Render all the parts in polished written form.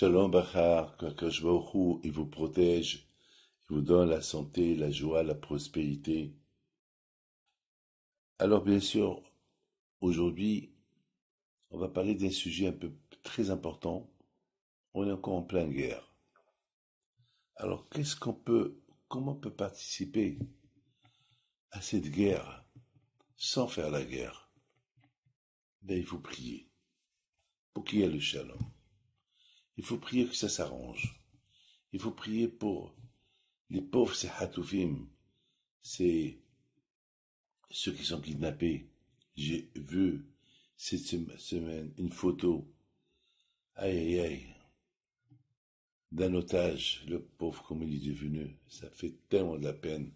Shalom Bachar, qu'Akadosh Baruch Hu, il vous protège, il vous donne la santé, la joie, la prospérité. Alors bien sûr, aujourd'hui, on va parler d'un sujet un peu très important. On est encore en pleine guerre. Alors comment on peut participer à cette guerre sans faire la guerre? Ben, il faut prier pour qu'il y ait le shalom. Il faut prier que ça s'arrange. Il faut prier pour les pauvres, c'est Hatoufim, c'est ceux qui sont kidnappés. J'ai vu cette semaine une photo, aïe aïe aïe, d'un otage, le pauvre comme il est devenu. Ça fait tellement de la peine.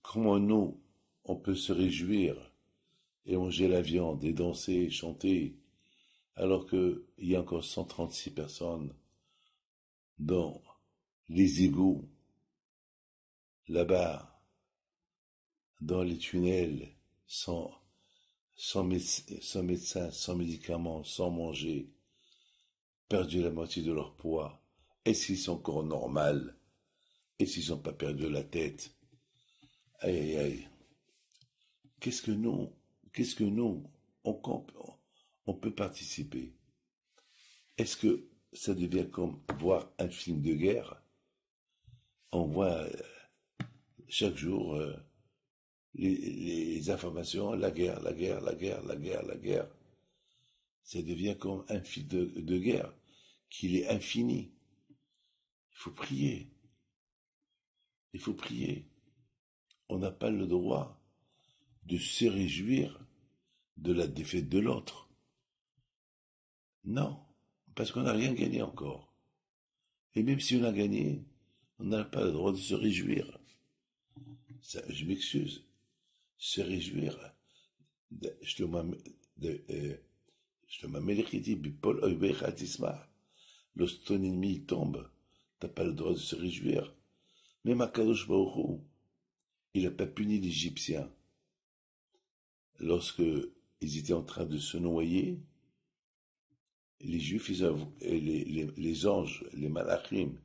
Comment nous, on peut se réjouir et manger la viande et danser et chanter alors qu'il y a encore 136 personnes dans les égouts, là-bas, dans les tunnels, sans médecin, sans médicaments, sans manger, perdu la moitié de leur poids. Est-ce qu'ils sont encore normaux? Est-ce qu'ils n'ont pas perdu la tête? Aïe, aïe, aïe. Qu'est-ce que nous, on peut participer? Est-ce que ça devient comme voir un film de guerre? On voit chaque jour les informations, la guerre. Ça devient comme un film de guerre, qu'il est infini. Il faut prier. Il faut prier. On n'a pas le droit de se réjouir de la défaite de l'autre. Non, parce qu'on n'a rien gagné encore. Et même si on a gagné, on n'a pas le droit de se réjouir. Ça, je m'excuse. Se réjouir. Je te m'amène Paul Oibechatisma. Lorsque ton ennemi tombe, t'as pas le droit de se réjouir. Même Akadosh Baruch Hu, il n'a pas puni l'Égyptien. Lorsque ils étaient en train de se noyer, les Juifs, les anges, les malachim,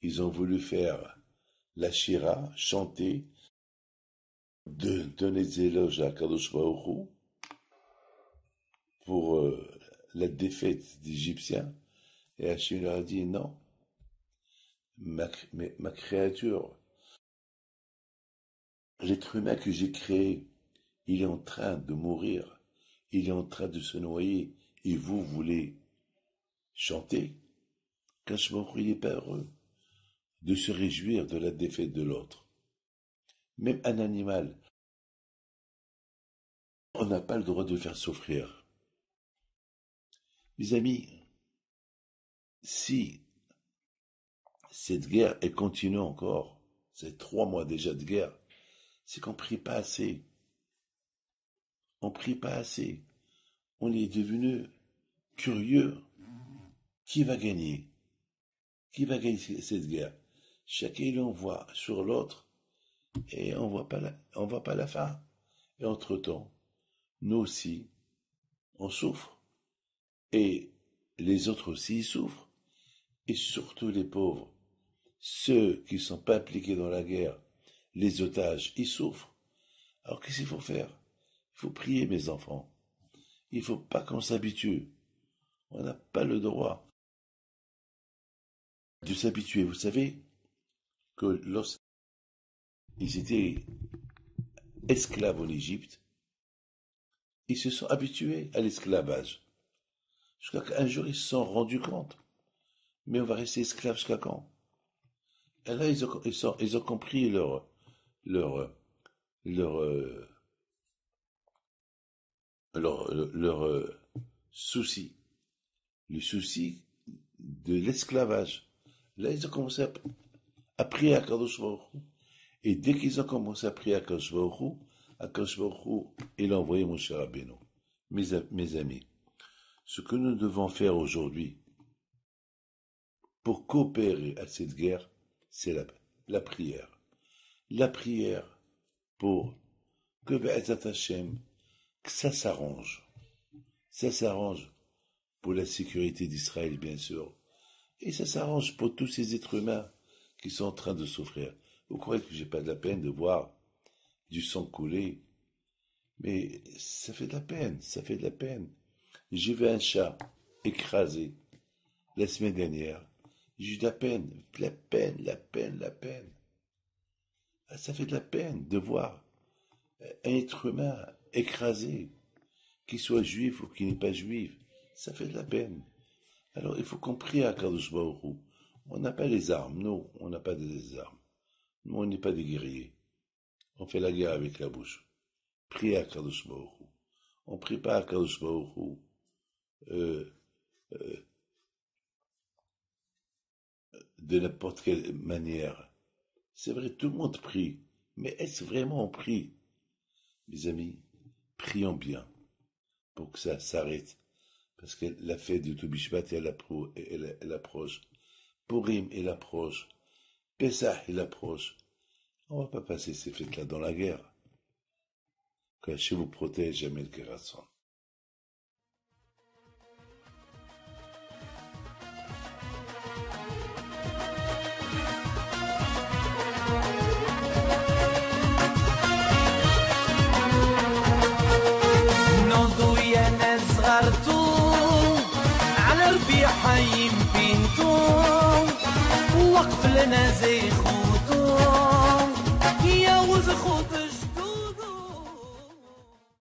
ils ont voulu faire la shira, chanter, donner des éloges à Akadosh Baruch Hu pour la défaite des Égyptiens. Et Hachem leur a dit non, ma créature, l'être humain que j'ai créé, il est en train de mourir, il est en train de se noyer, et vous voulez chanter? Qu'Hachem n'est pas heureux de se réjouir de la défaite de l'autre. Même un animal, on n'a pas le droit de le faire souffrir. Mes amis, si cette guerre est continue encore, c'est 3 mois déjà de guerre, c'est qu'on prie pas assez. On prie pas assez. On est devenu curieux. Qui va gagner? Qui va gagner cette guerre? Chacun l'envoie sur l'autre et on voit pas la fin. Et entre-temps, nous aussi, on souffre. Et les autres aussi ils souffrent. Et surtout les pauvres. Ceux qui ne sont pas impliqués dans la guerre, les otages, ils souffrent. Alors qu'est-ce qu'il faut faire? Il faut prier, mes enfants. Il ne faut pas qu'on s'habitue. On n'a pas le droit de s'habituer. Vous savez que lorsqu'ils étaient esclaves en Égypte, ils se sont habitués à l'esclavage. Jusqu'à qu'un jour, ils se sont rendus compte. Mais on va rester esclaves jusqu'à quand? Et là, ils ont compris leur, leur, souci. Le souci de l'esclavage. Là, ils ont commencé à prier à Kadosh Baruch Hu. Et dès qu'ils ont commencé à prier à Kadosh Baruch Hu, il a envoyé Moshe Rabbeinu. Mes amis, ce que nous devons faire aujourd'hui pour coopérer à cette guerre, c'est la prière. La prière pour que Be'ezat Hashem, que ça s'arrange. Ça s'arrange pour la sécurité d'Israël, bien sûr. Et ça s'arrange pour tous ces êtres humains qui sont en train de souffrir. Vous croyez que j'ai pas de la peine de voir du sang couler? Mais ça fait de la peine, ça fait de la peine. J'ai vu un chat écrasé la semaine dernière. J'ai eu de la peine, la peine, la peine, la peine. Ah, ça fait de la peine de voir un être humain écrasé, qu'il soit juif ou qu'il n'est pas juif. Ça fait de la peine. Alors il faut qu'on prie à Kadosh Baruch Hu. On n'a pas les armes, nous, on n'a pas des armes. Nous, on n'est pas des guerriers. On fait la guerre avec la bouche. Priez à Kadosh Baruch Hu. On ne prie pas à Kadosh Baruch Hu de n'importe quelle manière. C'est vrai, tout le monde prie. Mais est-ce vraiment on prie? Mes amis, prions bien pour que ça s'arrête. Parce que la fête de Toubishvat, elle approche. Purim, elle approche. Pessah, elle approche. On ne va pas passer ces fêtes-là dans la guerre. Que Hachem vous protège, Jamel Kerasson. على ربيع حي بنتو وقف لنا زي خوتو يا وز خوتو